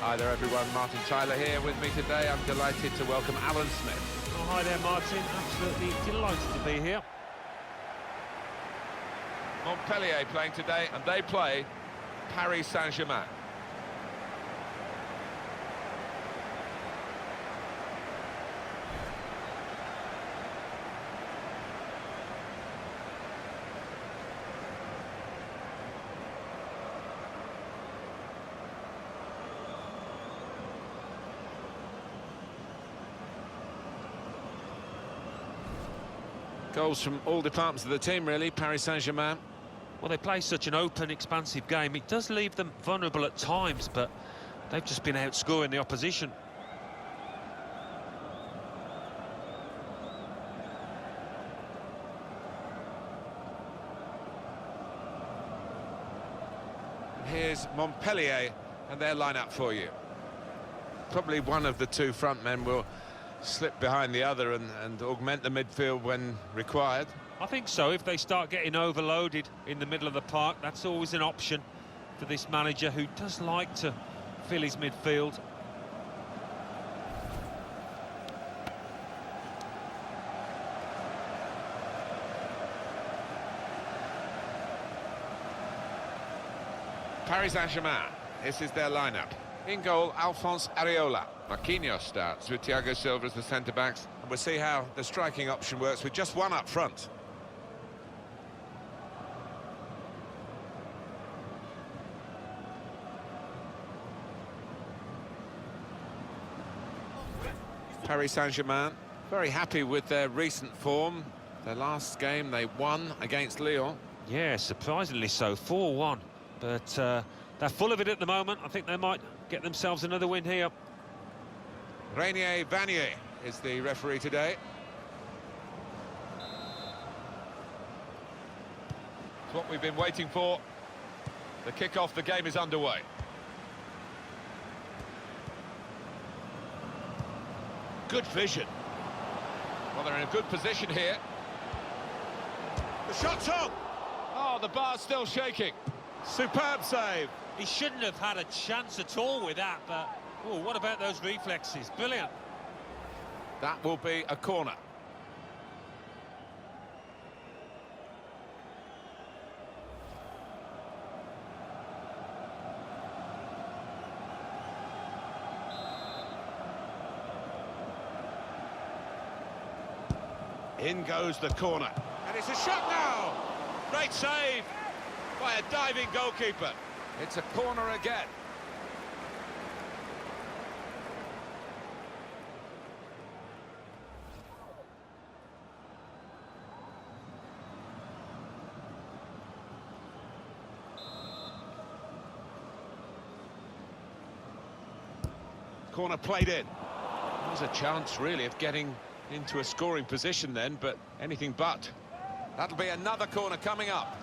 Hi there everyone, Martin Tyler here with me today. I'm delighted to welcome Alan Smith. Oh, hi there Martin, absolutely delighted to be here. Montpellier playing today and they play Paris Saint-Germain. Goals from all departments of the team, really, Paris Saint-Germain. Well, they play such an open, expansive game. It does leave them vulnerable at times, but they've just been outscoring the opposition. Here's Montpellier and their lineup for you. Probably one of the two front men will slip behind the other and augment the midfield when required. I think so. If they start getting overloaded in the middle of the park, that's always an option for this manager who does like to fill his midfield. Paris Saint-Germain, this is their lineup. In goal, Alphonse Areola. Marquinhos starts with Thiago Silva as the centre-backs. And we'll see how the striking option works with just one up front. Paris Saint-Germain, very happy with their recent form. Their last game, they won against Lyon. Yeah, surprisingly so, 4-1. But they're full of it at the moment. I think they might get themselves another win here. Renier Vanier is the referee today. It's what we've been waiting for. The kick-off, the game is underway. Good vision. Well, they're in a good position here. The shot's on! Oh, the bar's still shaking. Superb save. He shouldn't have had a chance at all with that, but oh, what about those reflexes? Brilliant. That will be a corner. In goes the corner. And it's a shot now! Great save by a diving goalkeeper. It's a corner again. Corner played in. There's a chance, really, of getting into a scoring position then, but anything but. That'll be another corner coming up.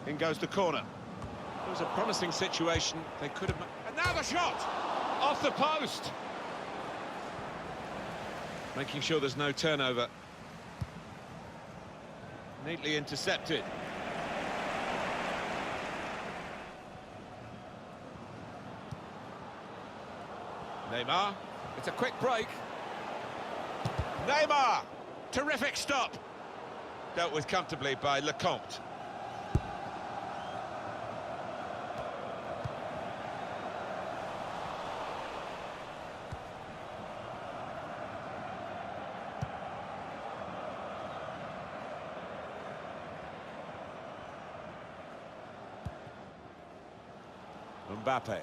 In goes the corner. It was a promising situation. They could have... And now the shot! Off the post! Making sure there's no turnover. Neatly intercepted. Neymar. It's a quick break. Neymar! Terrific stop. Dealt with comfortably by Lecomte. Mbappe.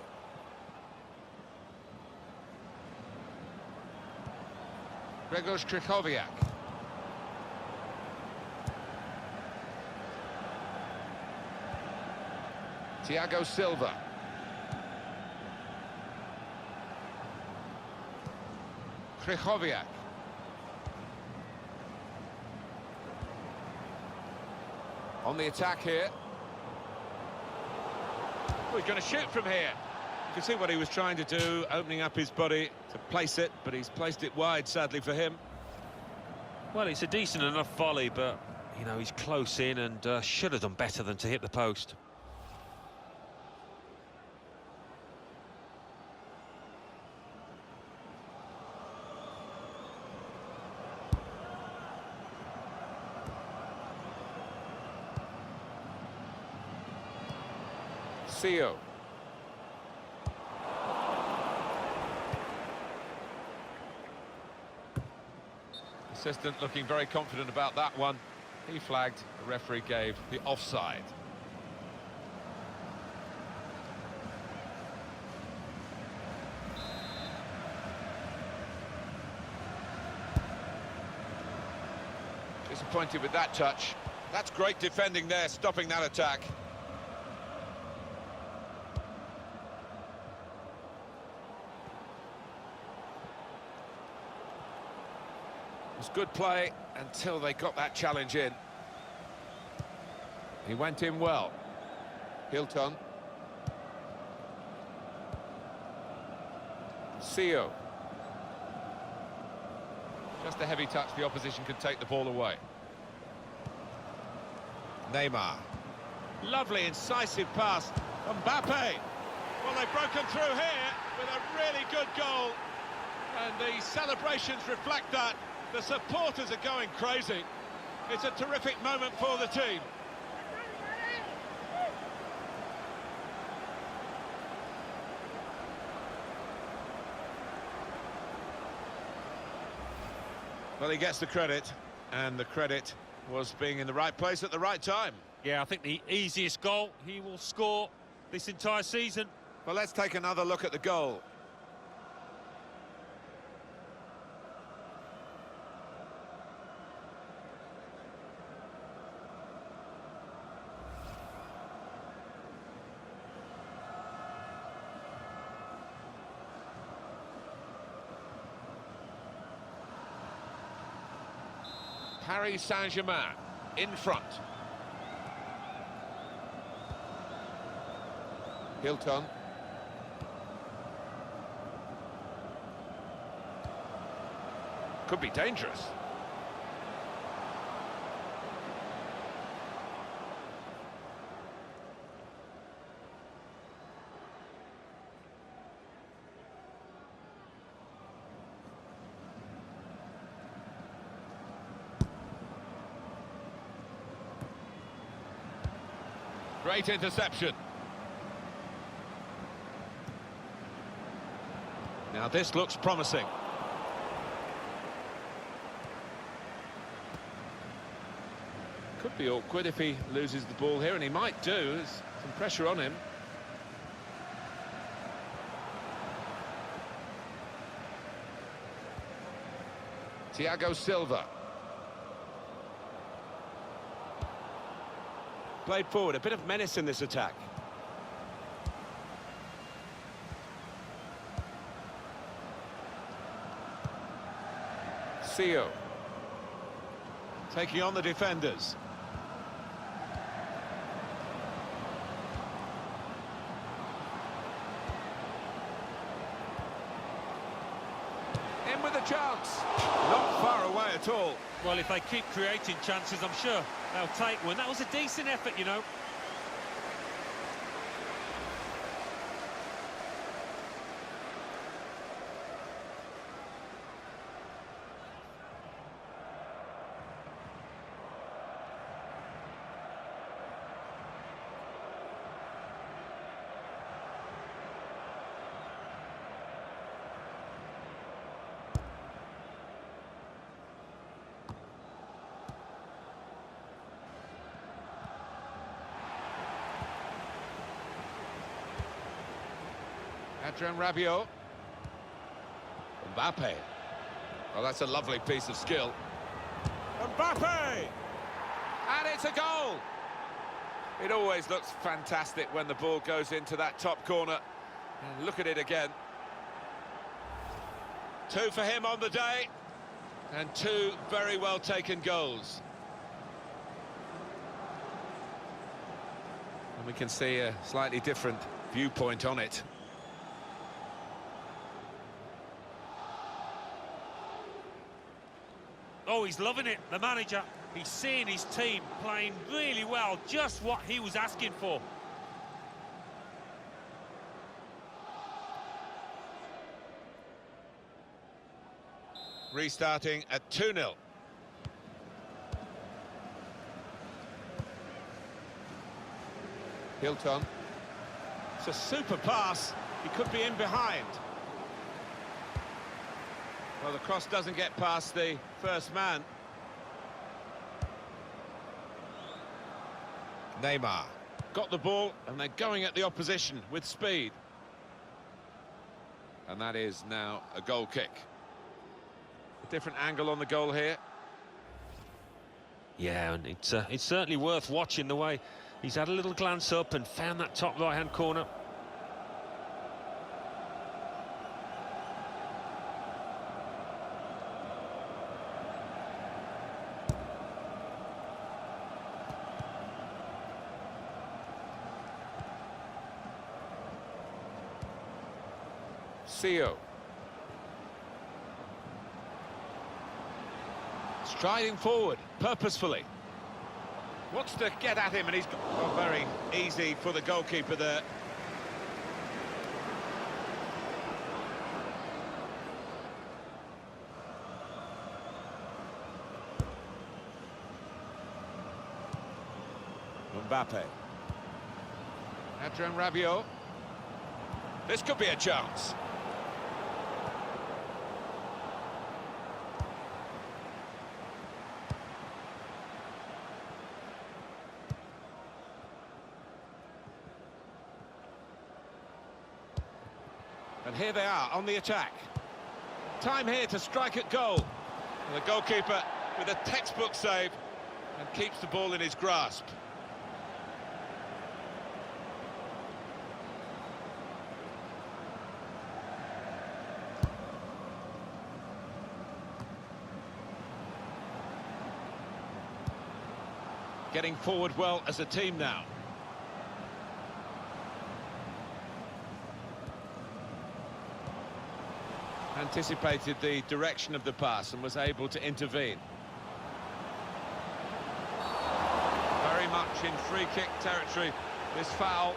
Grzegorz Krychowiak. Thiago Silva. Krychowiak. On the attack here. Oh, he's going to shoot from here. You can see what he was trying to do, opening up his body to place it, but he's placed it wide, sadly for him. Well, it's a decent enough volley, but, you know, he's close in and should have done better than to hit the post. Theo. Assistant looking very confident about that one. He flagged, the referee gave the offside. Disappointed with that touch. That's great defending there, stopping that attack. It was good play until they got that challenge in. He went in well. Hilton. Theo. Just a heavy touch, the opposition could take the ball away. Neymar. Lovely, incisive pass. Mbappe. Well, they've broken through here with a really good goal. And the celebrations reflect that. The supporters are going crazy. It's a terrific moment for the team. Well, he gets the credit, and the credit was being in the right place at the right time. Yeah, I think the easiest goal he will score this entire season. Well, let's take another look at the goal. Paris Saint-Germain in front. Hilton. Could be dangerous. Great interception. Now this looks promising. Could be awkward if he loses the ball here, and he might do. There's some pressure on him. Thiago Silva. Played forward, a bit of menace in this attack. Theo. Taking on the defenders. In with a chance. Not far away at all. Well, if they keep creating chances, I'm sure they'll take one. That was a decent effort, you know. Adrien Rabiot. Mbappe. Well, that's a lovely piece of skill. Mbappe! And it's a goal! It always looks fantastic when the ball goes into that top corner. And look at it again. 2 for him on the day. And 2 very well taken goals. And we can see a slightly different viewpoint on it. Oh, he's loving it, the manager. He's seeing his team playing really well, just what he was asking for. Restarting at 2-0. Hilton. It's a super pass. He could be in behind. Well, the cross doesn't get past the first man. Neymar got the ball, and they're going at the opposition with speed. And that is now a goal kick. A different angle on the goal here. Yeah, and it's certainly worth watching the way he's had a little glance up and found that top right-hand corner. Sio. Striding forward, purposefully. Wants to get at him, and he's got very easy for the goalkeeper there. Mbappe. Adrien Rabiot. This could be a chance. And here they are on the attack. Time here to strike at goal. And the goalkeeper with a textbook save and keeps the ball in his grasp. Getting forward well as a team now. Anticipated the direction of the pass and was able to intervene. Very much in free kick territory, this foul.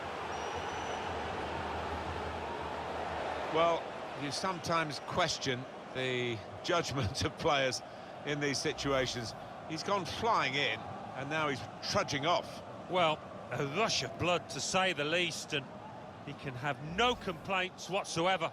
Well, you sometimes question the judgment of players in these situations. He's gone flying in, and now he's trudging off. Well, a rush of blood to say the least, and he can have no complaints whatsoever.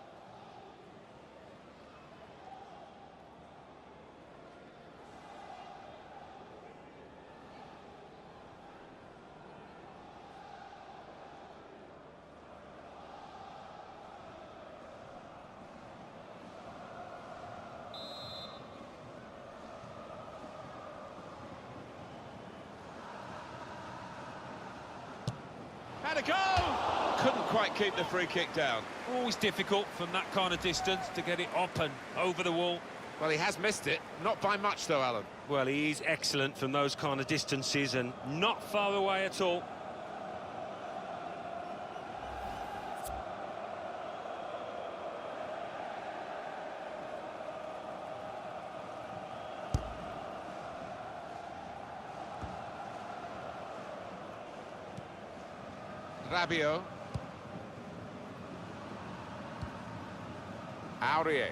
Had a go! Couldn't quite keep the free kick down. Always difficult from that kind of distance to get it up and over the wall. Well, he has missed it. Not by much, though, Alan. Well, he is excellent from those kind of distances and not far away at all. Rabiot. Aurier.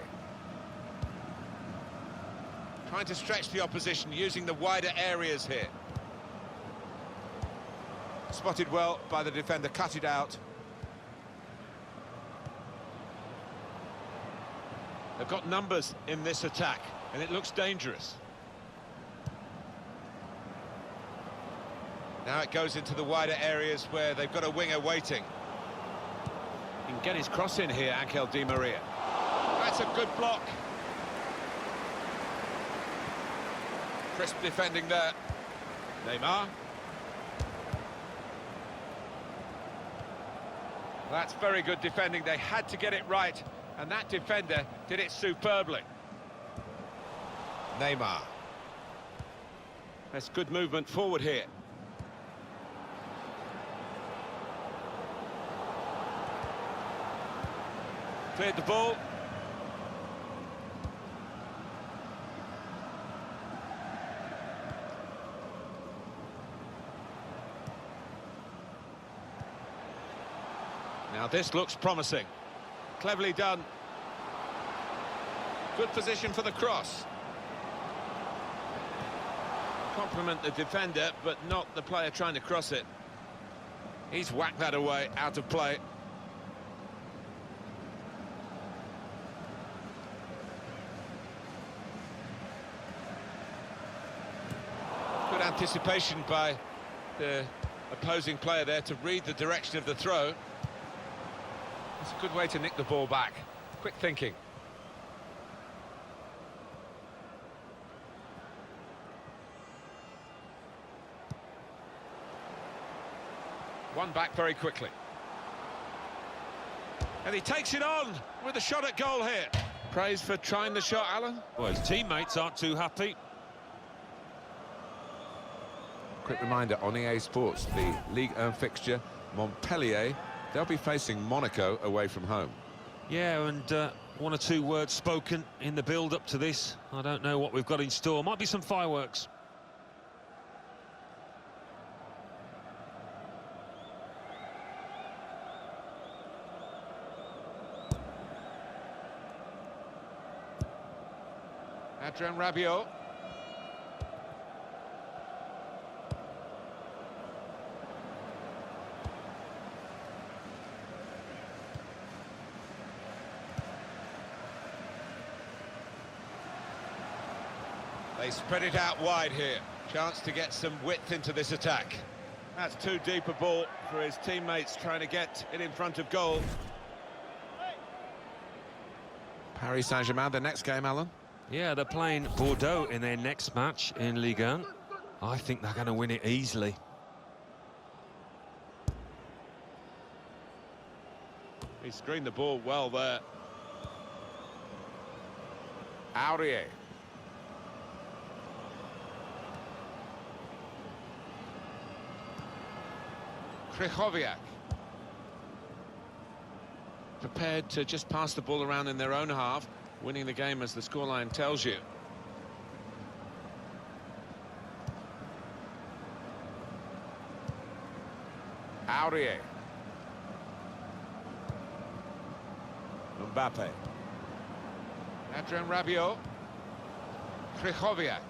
Trying to stretch the opposition, using the wider areas here. Spotted well by the defender, cut it out. They've got numbers in this attack, and it looks dangerous. Now it goes into the wider areas where they've got a winger waiting. He can get his cross in here, Angel Di Maria. That's a good block. Crisp defending there. Neymar. That's very good defending. They had to get it right, and that defender did it superbly. Neymar. That's good movement forward here. Cleared the ball. Now this looks promising. Cleverly done. Good position for the cross. Compliment the defender, but not the player trying to cross it. He's whacked that away, out of play. Good anticipation by the opposing player there to read the direction of the throw. It's a good way to nick the ball back. Quick thinking. One back very quickly. And he takes it on with a shot at goal here. Praise for trying the shot, Alan. Well, his teammates aren't too happy. Quick reminder on EA Sports, the Ligue 1 fixture, Montpellier, they'll be facing Monaco away from home. Yeah, and one or two words spoken in the build-up to this. I don't know what we've got in store. Might be some fireworks. Adrien Rabiot. They spread it out wide here. Chance to get some width into this attack. That's too deep a ball for his teammates trying to get it in front of goal. Paris Saint-Germain, the next game, Alan. Yeah, they're playing Bordeaux in their next match in Ligue 1. I think they're going to win it easily. He screened the ball well there. Aurier. Krychowiak. Prepared to just pass the ball around in their own half, winning the game as the scoreline tells you. Aurier. Mbappe. Adrien Rabiot. Krychowiak.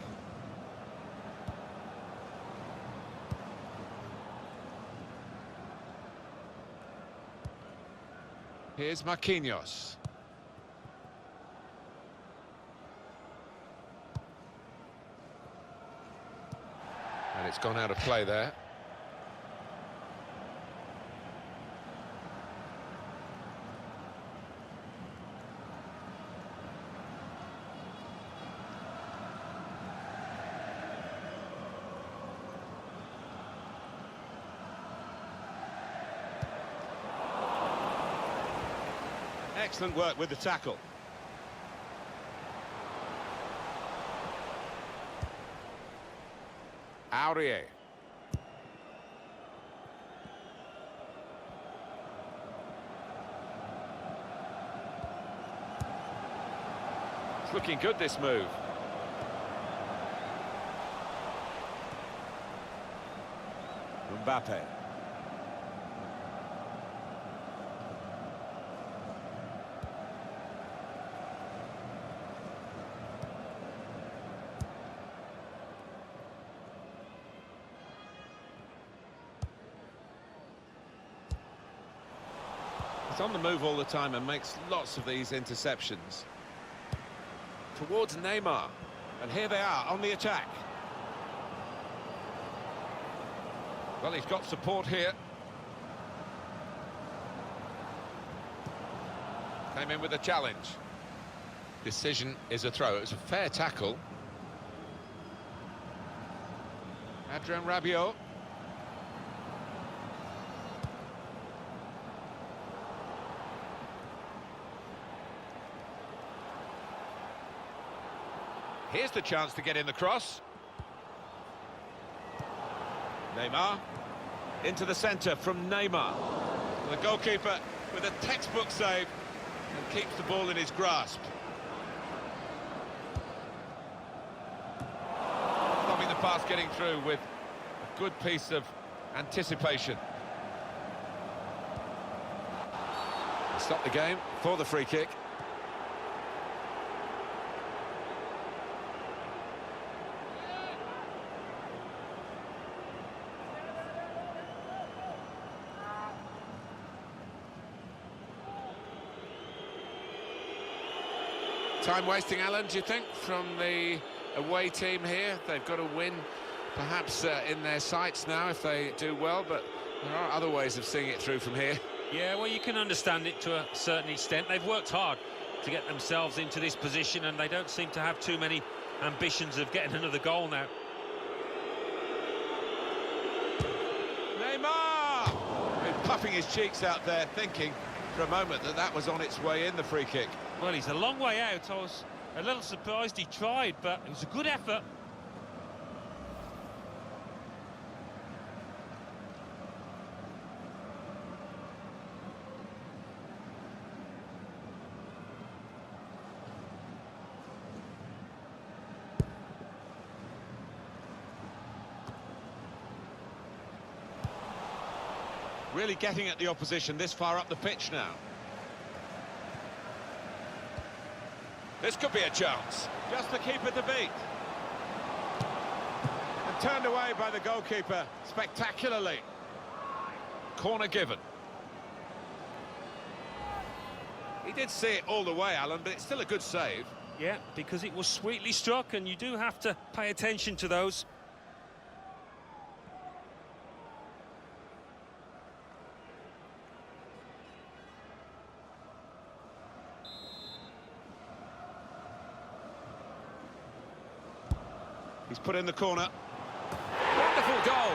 Here's Marquinhos. And it's gone out of play there. Excellent work with the tackle. Aurier. It's looking good, this move. Mbappe. He's on the move all the time and makes lots of these interceptions. Towards Neymar. And here they are on the attack. Well, he's got support here. Came in with a challenge. Decision is a throw. It was a fair tackle. Adrien Rabiot. Here's the chance to get in the cross. Neymar. Into the centre from Neymar. The goalkeeper with a textbook save and keeps the ball in his grasp. Stopping the pass getting through with a good piece of anticipation. Stop the game for the free kick. Time wasting, Alan, do you think, from the away team here? They've got to win, perhaps in their sights now if they do well, but there are other ways of seeing it through from here. Yeah, well, you can understand it to a certain extent. They've worked hard to get themselves into this position, and they don't seem to have too many ambitions of getting another goal now. Neymar! He's puffing his cheeks out there, thinking for a moment that that was on its way in, the free kick. Well, he's a long way out. I was a little surprised he tried, but it was a good effort. Really getting at the opposition this far up the pitch now. This could be a chance. Just to keep it to beat. And turned away by the goalkeeper spectacularly. Corner given. He did see it all the way, Alan, but it's still a good save. Yeah, because it was sweetly struck, and you do have to pay attention to those. He's put in the corner. Wonderful goal.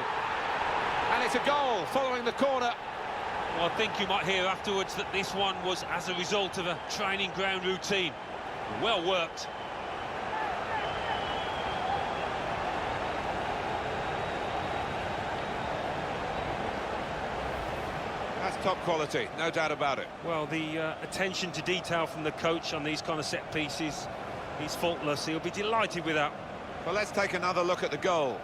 And it's a goal following the corner. Well, I think you might hear afterwards that this one was as a result of a training ground routine. Well worked. That's top quality, no doubt about it. Well, the attention to detail from the coach on these kind of set pieces, he's faultless. He'll be delighted with that. Well, let's take another look at the goal.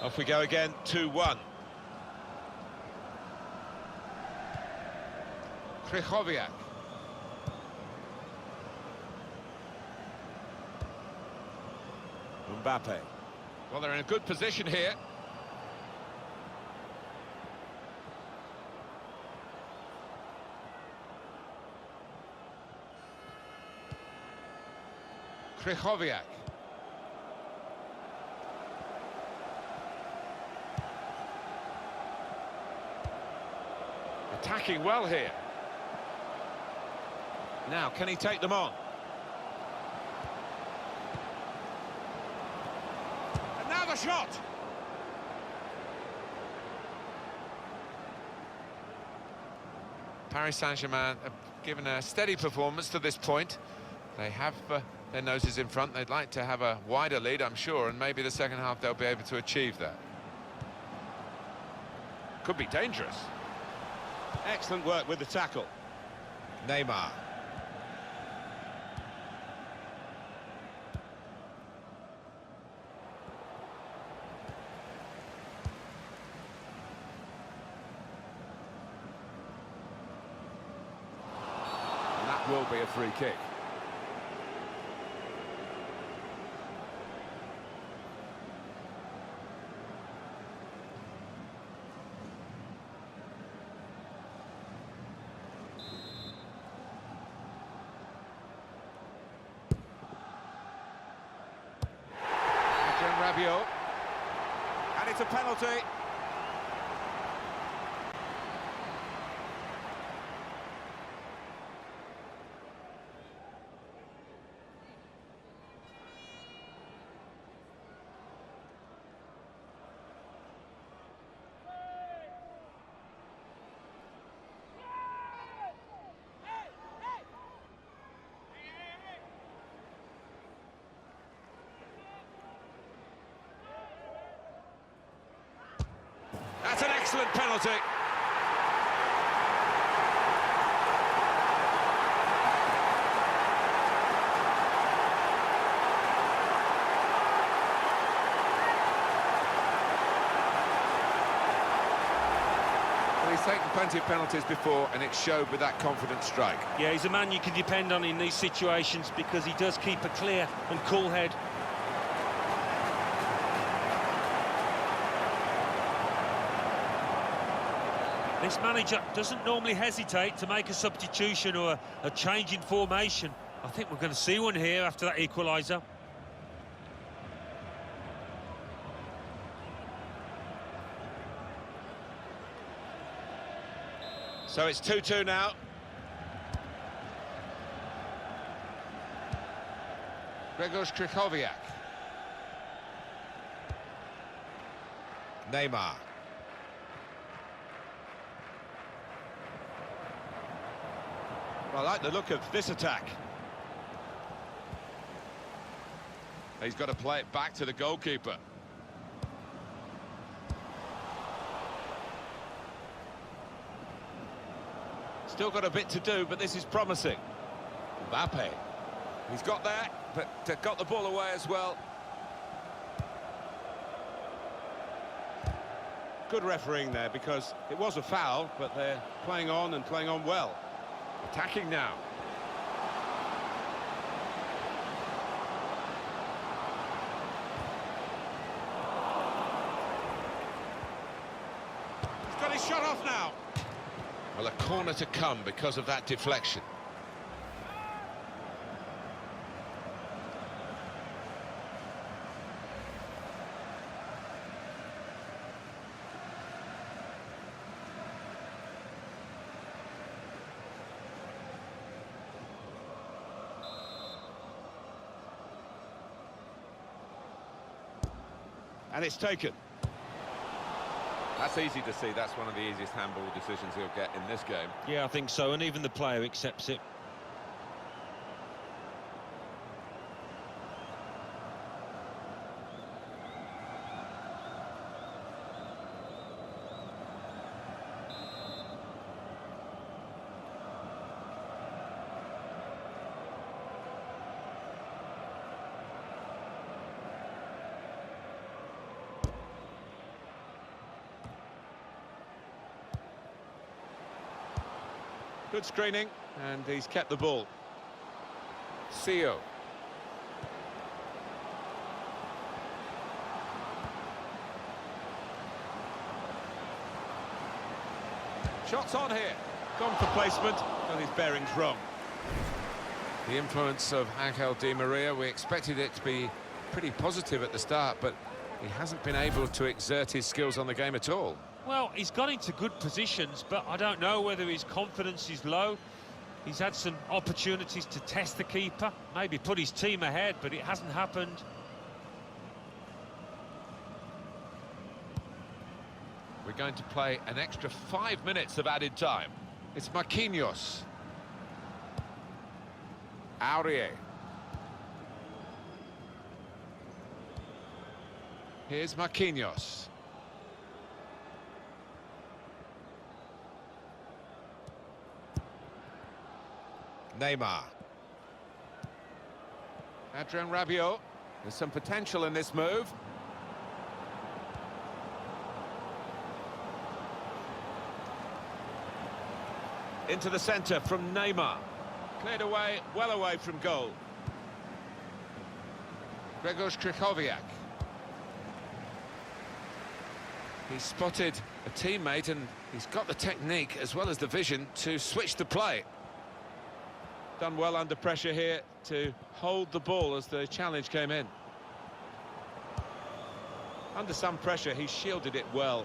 Off we go again, 2-1. Krychowiak. Mbappe. Well, they're in a good position here. Krychowiak. Attacking well here. Now, can he take them on? And now the shot! Paris Saint-Germain have given a steady performance to this point. They have their noses in front. They'd like to have a wider lead, I'm sure, and maybe the second half they'll be able to achieve that. Could be dangerous. Excellent work with the tackle. Neymar. And that will be a free kick. Rabiot. And it's a penalty. excellent penalty. Well, he's taken plenty of penalties before, and it showed with that confident strike. Yeah, he's a man you can depend on in these situations because he does keep a clear and cool head. This manager doesn't normally hesitate to make a substitution or a change in formation. I think we're going to see one here after that equaliser. So it's 2-2 now. Grzegorz Krychowiak. Neymar. I like the look of this attack. He's got to play it back to the goalkeeper. Still got a bit to do, but this is promising. Mbappe. He's got there, but got the ball away as well. Good refereeing there, because it was a foul, but they're playing on and playing on well. Attacking now. He's got his shot off now. Well, a corner to come because of that deflection. And it's taken. That's easy to see. That's one of the easiest handball decisions he'll get in this game. Yeah, I think so, and even the player accepts it. Good screening, and he's kept the ball. Sio. Shots on here. Gone for placement, got his bearings wrong. The influence of Angel Di Maria, we expected it to be pretty positive at the start, but he hasn't been able to exert his skills on the game at all. Well, he's got into good positions, but I don't know whether his confidence is low. He's had some opportunities to test the keeper, maybe put his team ahead, but it hasn't happened. We're going to play an extra 5 minutes of added time. It's Marquinhos. Aurier. Here's Marquinhos. Neymar. Adrien Rabiot. There's some potential in this move. Into the centre from Neymar. Cleared away, well away from goal. Grzegorz Krychowiak. He's spotted a teammate and he's got the technique as well as the vision to switch the play. Done well under pressure here to hold the ball as the challenge came in. Under some pressure, he shielded it well.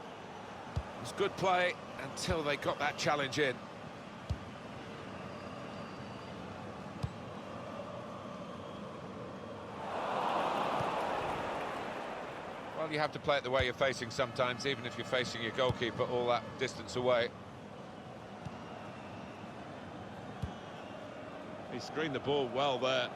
It was good play until they got that challenge in. Well, you have to play it the way you're facing sometimes, even if you're facing your goalkeeper all that distance away. He screened the ball well there.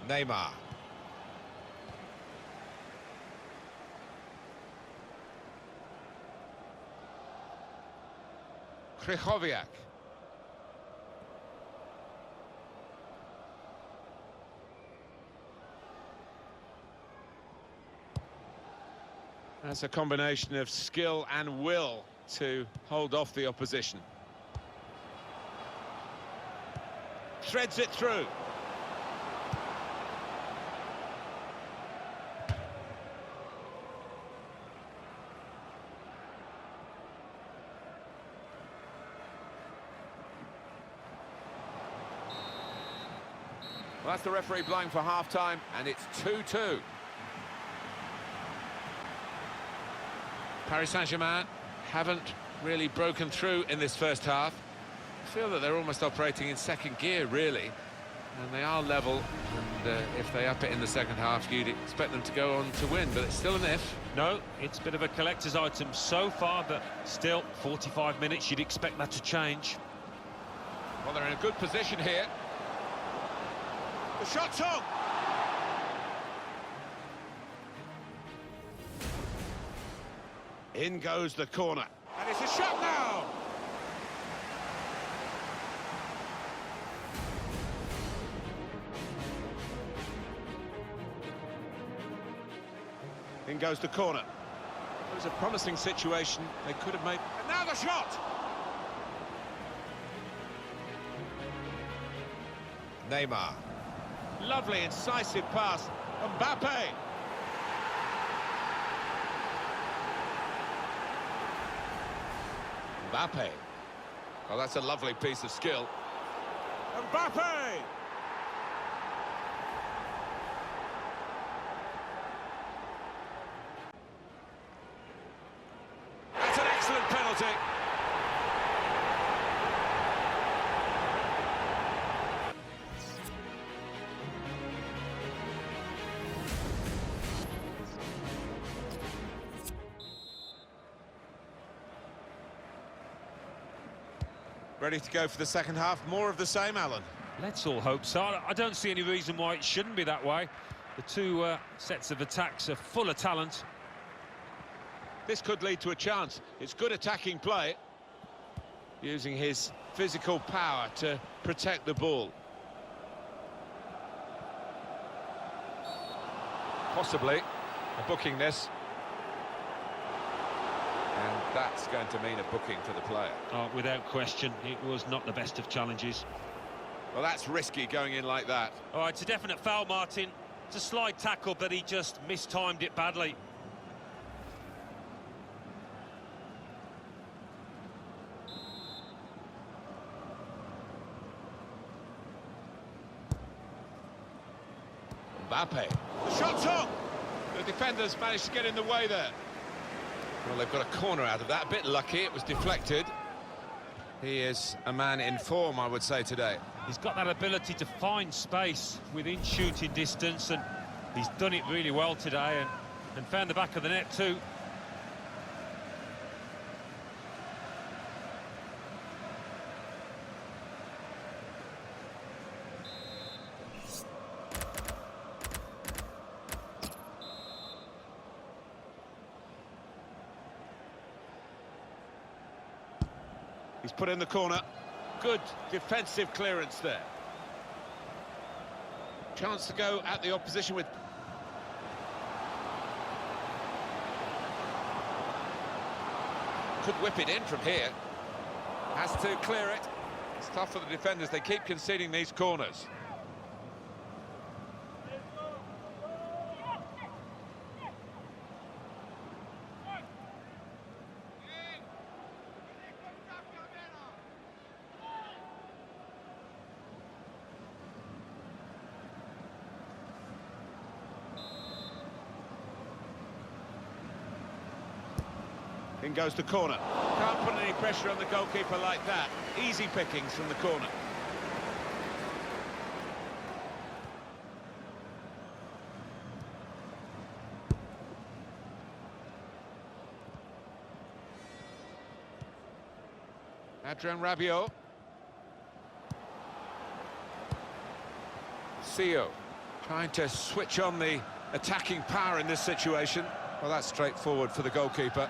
Neymar. Krychowiak. That's a combination of skill and will to hold off the opposition. Threads it through. Well, that's the referee blowing for half-time, and it's 2-2. Paris Saint-Germain haven't really broken through in this first half. I feel that they're almost operating in second gear, really. And they are level, and if they up it in the second half, you'd expect them to go on to win, but it's still an if. No, it's a bit of a collector's item so far, but still, 45 minutes, you'd expect that to change. Well, they're in a good position here. The shot's on! In goes the corner. And it's a shot now! In goes the corner. It was a promising situation. They could have made... And now the shot! Neymar. Lovely, incisive pass. Mbappe! Mbappe. Well, that's a lovely piece of skill. Mbappe! That's an excellent penalty. Ready to go for the second half. More of the same, Alan. Let's all hope so. I don't see any reason why it shouldn't be that way. The two sets of attacks are full of talent. This could lead to a chance. It's good attacking play. Using his physical power to protect the ball. Possibly a booking this. And that's going to mean a booking for the player. Oh, without question, it was not the best of challenges. Well, that's risky going in like that. Oh, it's a definite foul, Martin. It's a slide tackle, but he just mistimed it badly. Mbappe. The shot's on! The defenders managed to get in the way there. Well, they've got a corner out of that. A bit lucky, it was deflected. He is a man in form, I would say, today. He's got that ability to find space within shooting distance, and he's done it really well today, and found the back of the net too. He's put in the corner. Good defensive clearance there. Chance to go at the opposition with... Could whip it in from here. Has to clear it. It's tough for the defenders. They keep conceding these corners. In goes the corner. Can't put any pressure on the goalkeeper like that. Easy pickings from the corner. Adrien Rabiot. Sio. Trying to switch on the attacking power in this situation. Well, that's straightforward for the goalkeeper.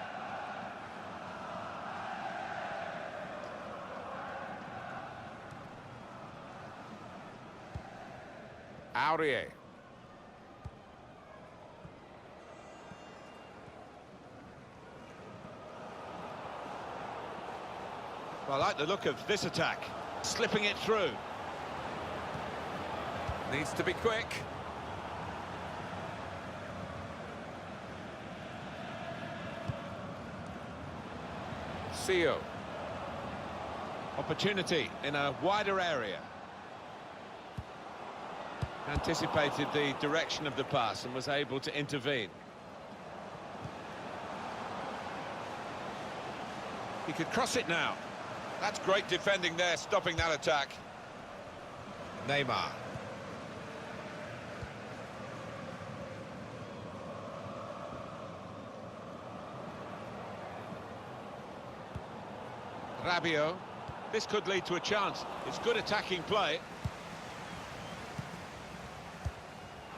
Aurier. Well, I like the look of this attack. Slipping it through. Needs to be quick. Sio. Opportunity in a wider area. Anticipated the direction of the pass and was able to intervene. He could cross it now. That's great defending there, stopping that attack. Neymar. Rabiot. This could lead to a chance. It's good attacking play.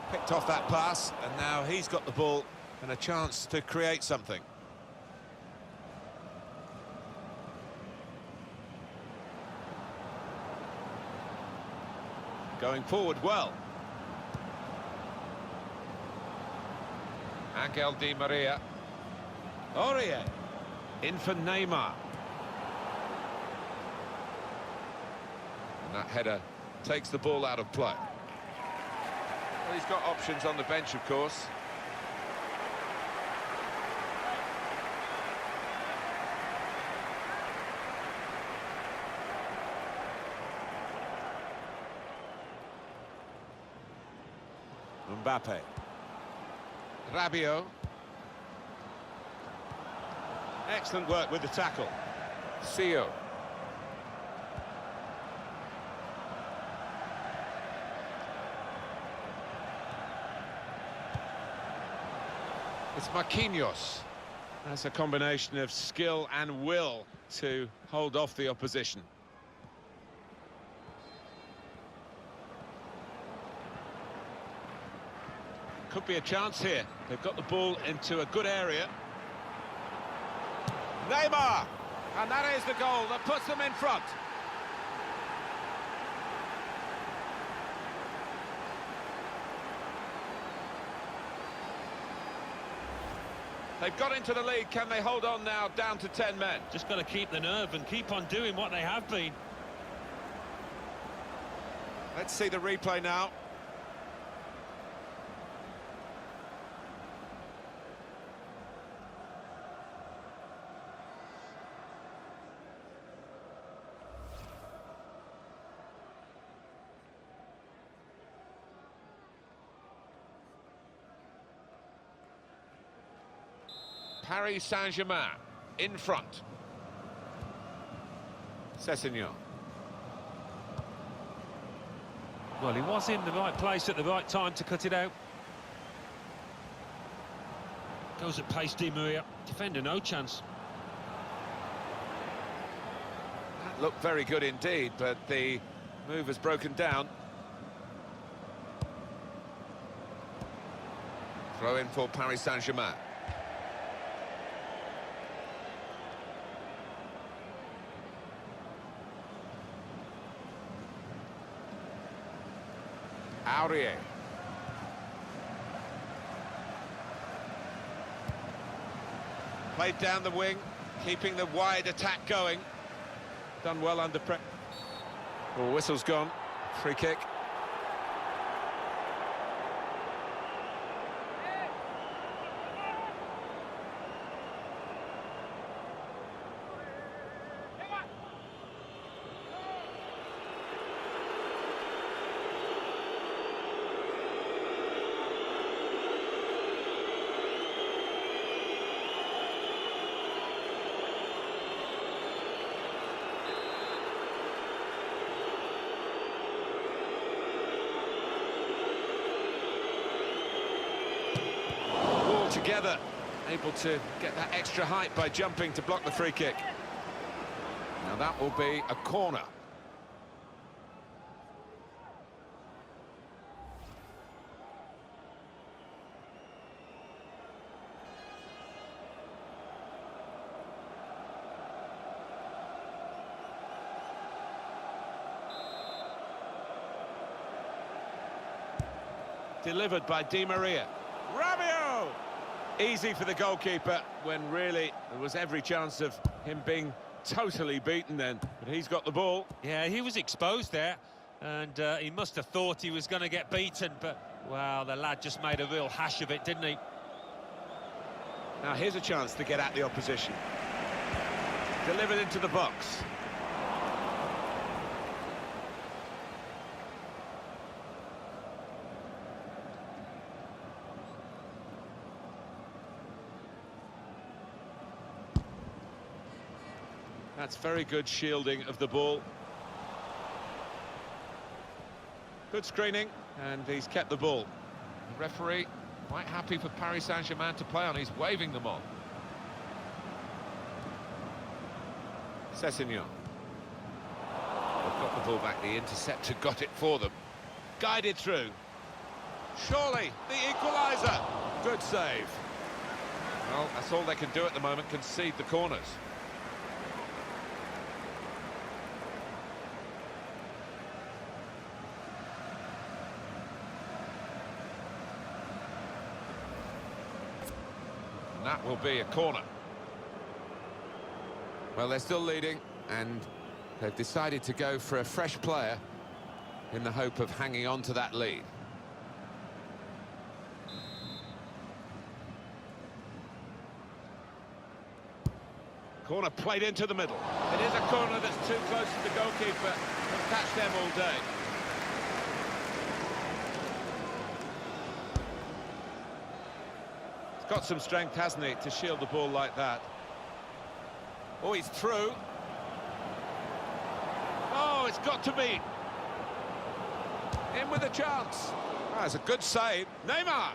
Picked off that pass, and now he's got the ball and a chance to create something. Going forward well. Angel Di Maria. Aurier. In for Neymar. And that header takes the ball out of play. Well, he's got options on the bench, of course. Mbappe. Rabiot. Excellent work with the tackle. Sio. It's Marquinhos. That's a combination of skill and will to hold off the opposition. Could be a chance here. They've got the ball into a good area. Neymar! And that is the goal that puts them in front. They've got into the lead. Can they hold on now, down to 10 men? Just got to keep the nerve and keep on doing what they have been. Let's see the replay now. Paris Saint-Germain in front. Sessegnon. Well, he was in the right place at the right time to cut it out. Goes at pace, Di Maria. Defender, no chance. That looked very good indeed, but the move has broken down. Throw in for Paris Saint-Germain. Aurier. Played down the wing, keeping the wide attack going. Done well under pressure. Well, whistle's gone. Free kick. Together, able to get that extra height by jumping to block the free kick. Now that will be a corner. Delivered by Di Maria. Rabiot! Easy for the goalkeeper, when really there was every chance of him being totally beaten then. But he's got the ball. Yeah, he was exposed there, and he must have thought he was going to get beaten, but, well, the lad just made a real hash of it, didn't he? Now here's a chance to get at the opposition. Delivered into the box. That's very good shielding of the ball. Good screening, and he's kept the ball. The referee quite happy for Paris Saint-Germain to play on. He's waving them on. Sessegnon. They've got the ball back. The interceptor got it for them. Guided through. Surely, the equaliser. Good save. Well, that's all they can do at the moment, concede the corners. And that will be a corner. Well, they're still leading, and they've decided to go for a fresh player in the hope of hanging on to that lead. Corner played into the middle. It is a corner that's too close to the goalkeeper to catch them all day. He's got some strength, hasn't he, to shield the ball like that. Oh, he's through. Oh, it's got to be. In with a chance. Oh, that's a good save. Neymar.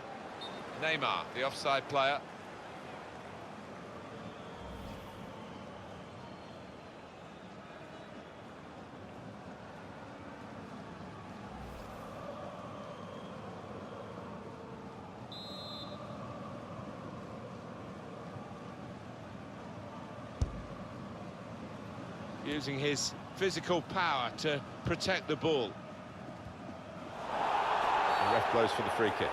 Neymar, the offside player. Using his physical power to protect the ball. The ref blows for the free kick.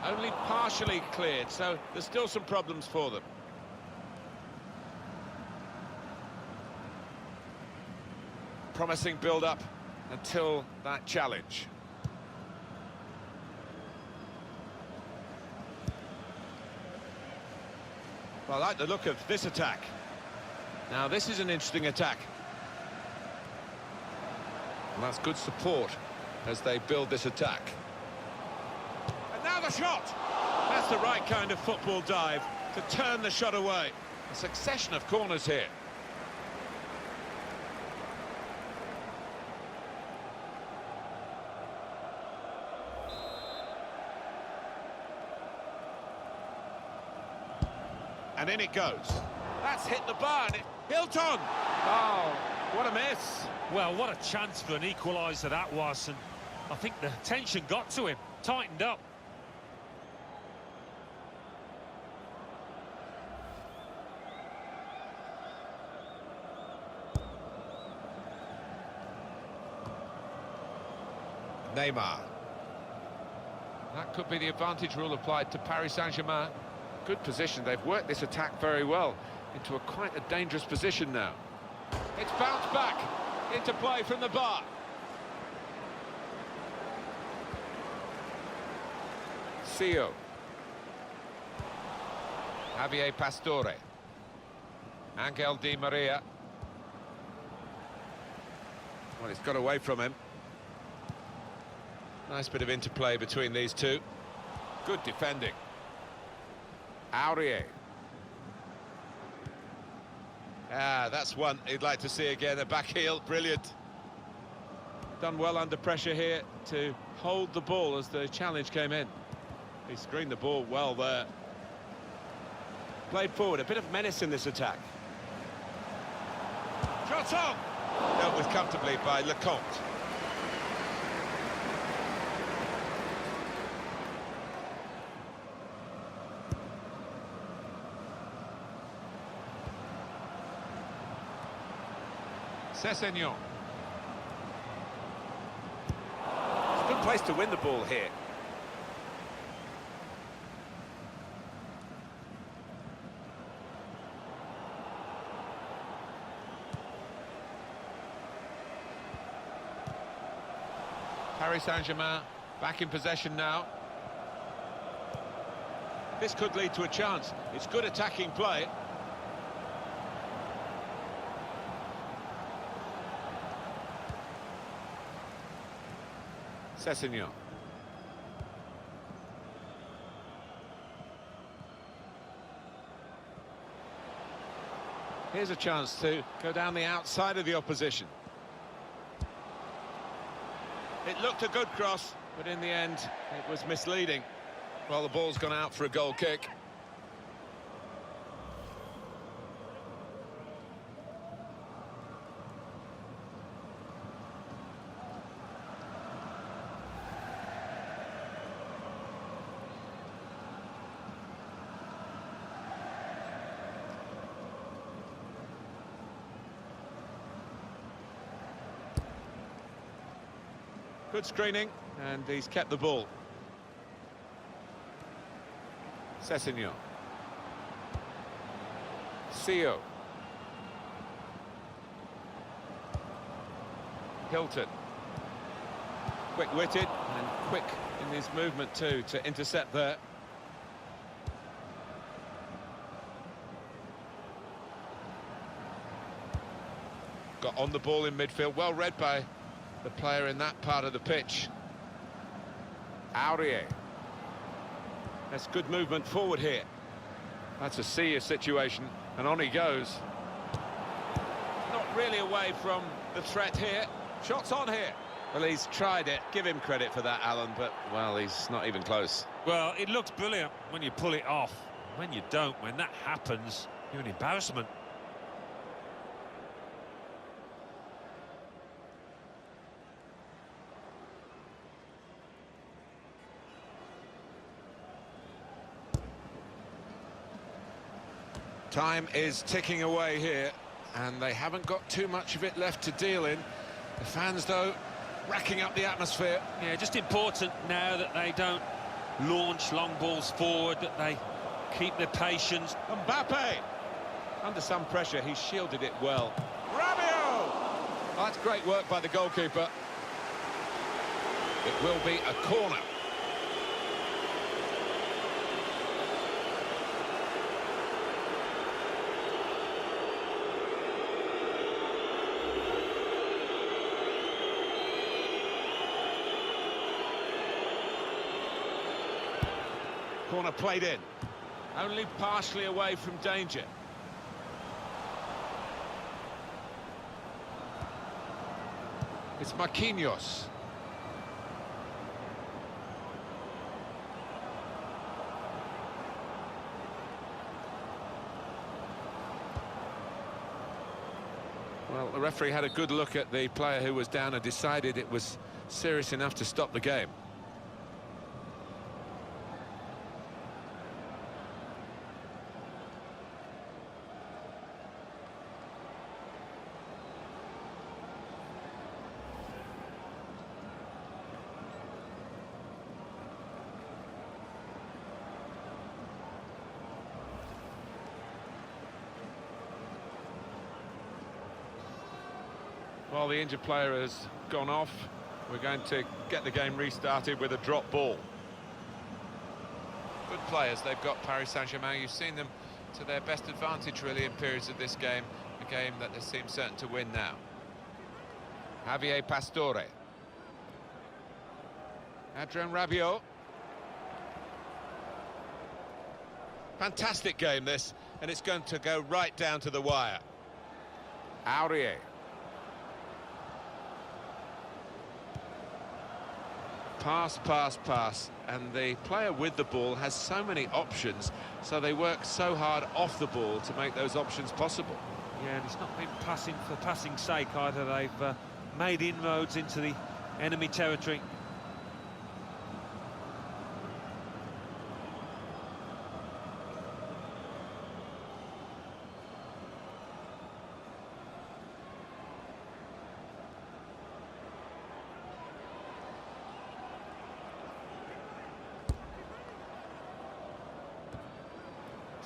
Only partially cleared, so there's still some problems for them. Promising build-up until that challenge. Well, I like the look of this attack. Now, this is an interesting attack. And that's good support as they build this attack. And now the shot! That's the right kind of football dive to turn the shot away. A succession of corners here. And in it goes. That's hit the bar. Hilton! Oh, what a miss. Well, what a chance for an equaliser that was, and I think the tension got to him, tightened up. Neymar. That could be the advantage rule applied to Paris Saint-Germain. Good position. They've worked this attack very well into quite a dangerous position now. It's bounced back into play from the bar. Sio. Javier Pastore. Angel Di Maria. Well, it's got away from him. Nice bit of interplay between these two. Good defending. Aurier. Ah, that's one he'd like to see again. A back heel, brilliant. Done well under pressure here to hold the ball as the challenge came in. He screened the ball well there. Played forward, a bit of menace in this attack. Shot on! Dealt with comfortably by Lecomte. Sessegnon. It's a good place to win the ball here. Paris Saint-Germain back in possession now. This could lead to a chance. It's good attacking play. Sessegnon. Here's a chance to go down the outside of the opposition. It looked a good cross, but in the end, it was misleading. Well, the ball's gone out for a goal kick. Good screening, and he's kept the ball. Sessegnon. Sio. Hilton. Quick-witted and quick in his movement too to intercept there. Got on the ball in midfield, well read by the player in that part of the pitch. Aurier. That's good movement forward here. That's a serious situation, and on he goes. Not really away from the threat here. Shots on here. Well, he's tried it. Give him credit for that, Alan, but, well, he's not even close. Well, it looks brilliant when you pull it off. When you don't, when that happens, you're an embarrassment. Time is ticking away here, and they haven't got too much of it left to deal in. The fans, though, racking up the atmosphere. Yeah, just important now that they don't launch long balls forward, that they keep their patience. Mbappe! Under some pressure, he shielded it well. Rabiot! That's great work by the goalkeeper. It will be a corner. Corner played in. Only partially away from danger. It's Marquinhos. Well, the referee had a good look at the player who was down and decided it was serious enough to stop the game. Well, the injured player has gone off. We're going to get the game restarted with a drop ball. Good players they've got, Paris Saint-Germain. You've seen them to their best advantage, really, in periods of this game. A game that they seem certain to win now. Javier Pastore. Adrien Rabiot. Fantastic game, this, and it's going to go right down to the wire. Aurier. Pass, pass, pass, and the player with the ball has so many options, so they work so hard off the ball to make those options possible. Yeah, and it's not been passing for passing's sake either. They've made inroads into the enemy territory.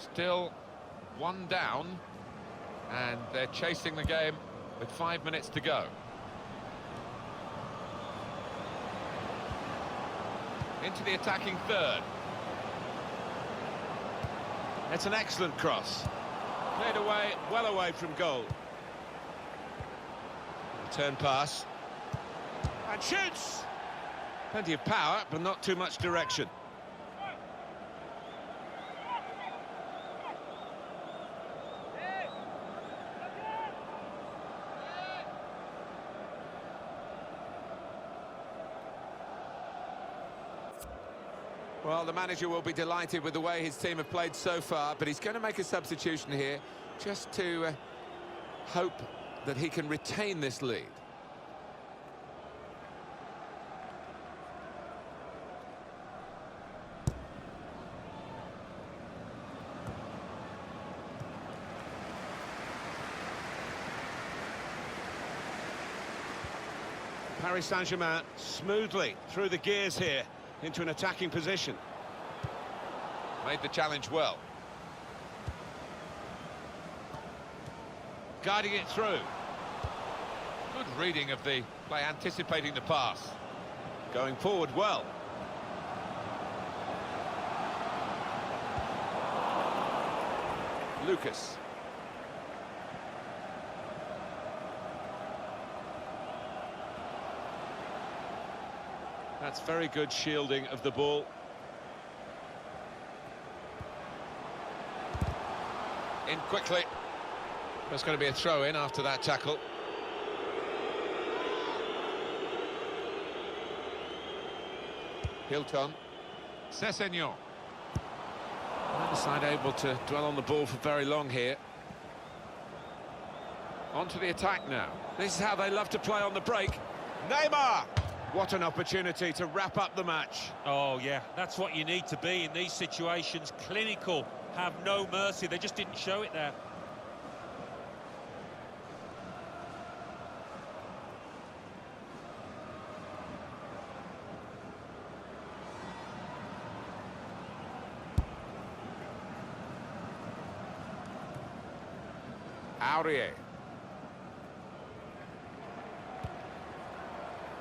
Still one down, and they're chasing the game with 5 minutes to go. Into the attacking third. It's an excellent cross. Cleared away, well away from goal. Return pass. And shoots! Plenty of power, but not too much direction. Well, the manager will be delighted with the way his team have played so far, but he's going to make a substitution here just to hope that he can retain this lead. Paris Saint-Germain smoothly through the gears here into an attacking position. Made the challenge well. Guiding it through. Good reading of the play, anticipating the pass. Going forward well. Lucas. That's very good shielding of the ball. In quickly. There's going to be a throw-in after that tackle. Hilton. Sessegnon. Neither side able to dwell on the ball for very long here. On to the attack now. This is how they love to play on the break. Neymar! What an opportunity to wrap up the match. Oh, yeah, that's what you need to be in these situations. Clinical, have no mercy. They just didn't show it there. Aurier.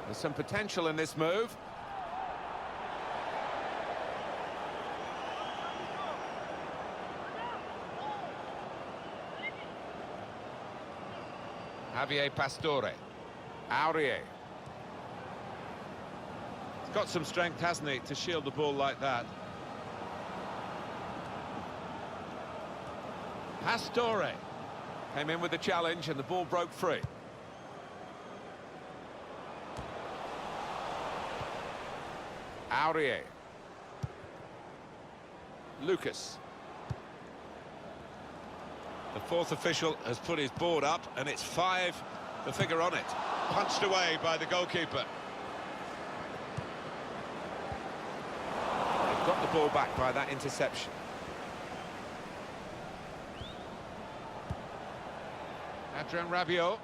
There's some potential in this move. Javier Pastore. Aurier. He's got some strength, hasn't he, to shield the ball like that. Pastore came in with the challenge and the ball broke free. Aurier. Lucas. The fourth official has put his board up and it's 5, the figure on it. Punched away by the goalkeeper. They've got the ball back by that interception. Adrien Rabiot.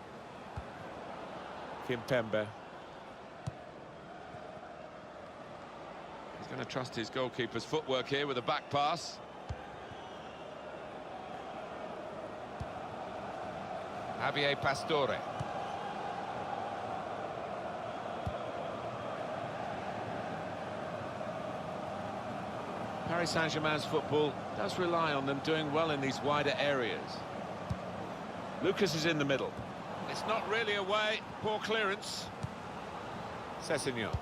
Kimpembe. He's going to trust his goalkeeper's footwork here with a back pass. Javier Pastore. Paris Saint-Germain's football does rely on them doing well in these wider areas. Lucas is in the middle. It's not really away, poor clearance. Sessegnon.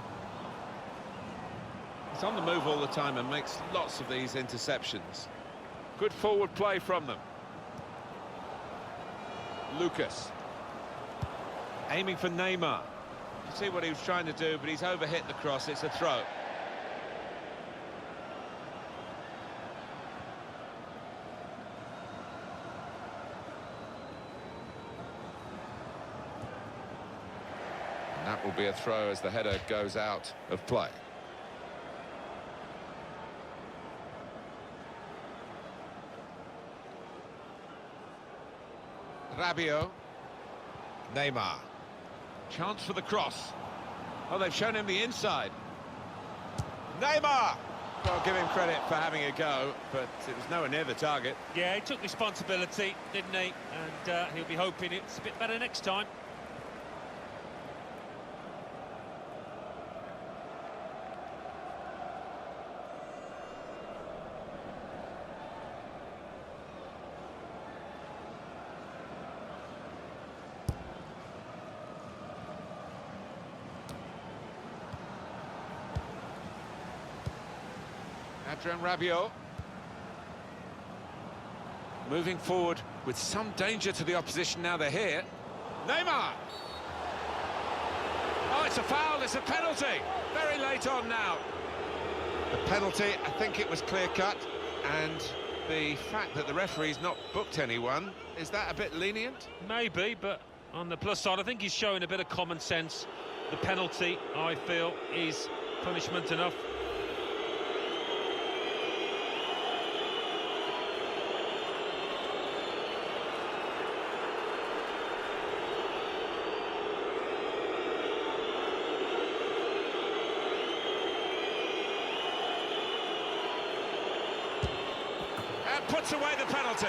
He's on the move all the time and makes lots of these interceptions. Good forward play from them. Lucas. Aiming for Neymar. You see what he was trying to do, but he's overhit the cross. It's a throw. And that will be a throw as the header goes out of play. Rabiot. Neymar. Chance for the cross. Oh, they've shown him the inside. Neymar! Well, give him credit for having a go, but it was nowhere near the target. Yeah, he took responsibility, didn't he? And he'll be hoping it's a bit better next time. Adrien Rabiot. Moving forward with some danger to the opposition now they're here. Neymar! Oh, it's a foul, it's a penalty. Very late on now. The penalty, I think it was clear-cut, and the fact that the referee's not booked anyone, is that a bit lenient? Maybe, but on the plus side, I think he's showing a bit of common sense. The penalty, I feel, is punishment enough. And puts away the penalty.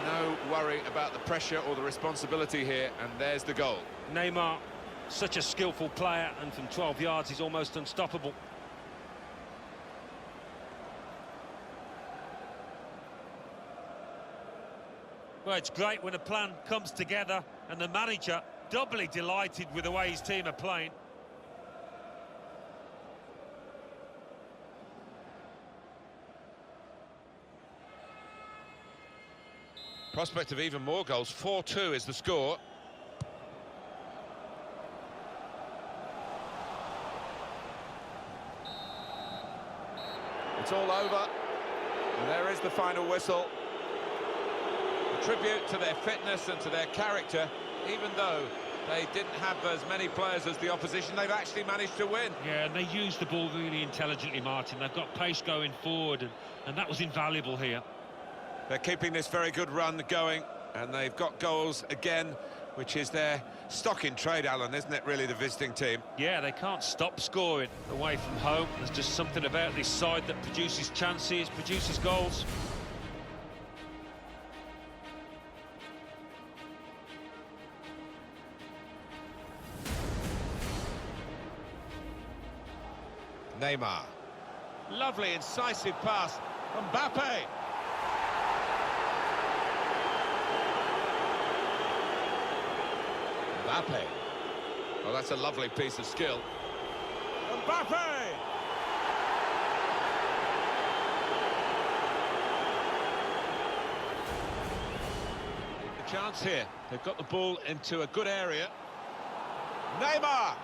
No worry about the pressure or the responsibility here, and there's the goal. Neymar, such a skillful player, and from 12 yards he's almost unstoppable. Well, it's great when a plan comes together, and the manager doubly delighted with the way his team are playing. Prospect of even more goals. 4-2 is the score. It's all over, and there is the final whistle. A tribute to their fitness and to their character. Even though they didn't have as many players as the opposition, they've actually managed to win. Yeah, and they used the ball really intelligently, Martin. They've got pace going forward, and that was invaluable here. They're keeping this very good run going, and they've got goals again, which is their stock in trade, Alan, isn't it, really, the visiting team? Yeah, they can't stop scoring away from home. There's just something about this side that produces chances, produces goals. Neymar. Lovely, incisive pass. Mbappe. Mbappe. Well, that's a lovely piece of skill. Mbappe! The chance here. They've got the ball into a good area. Neymar!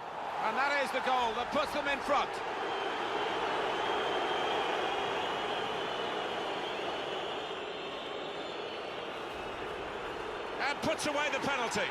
And that is the goal that puts them in front. And puts away the penalty.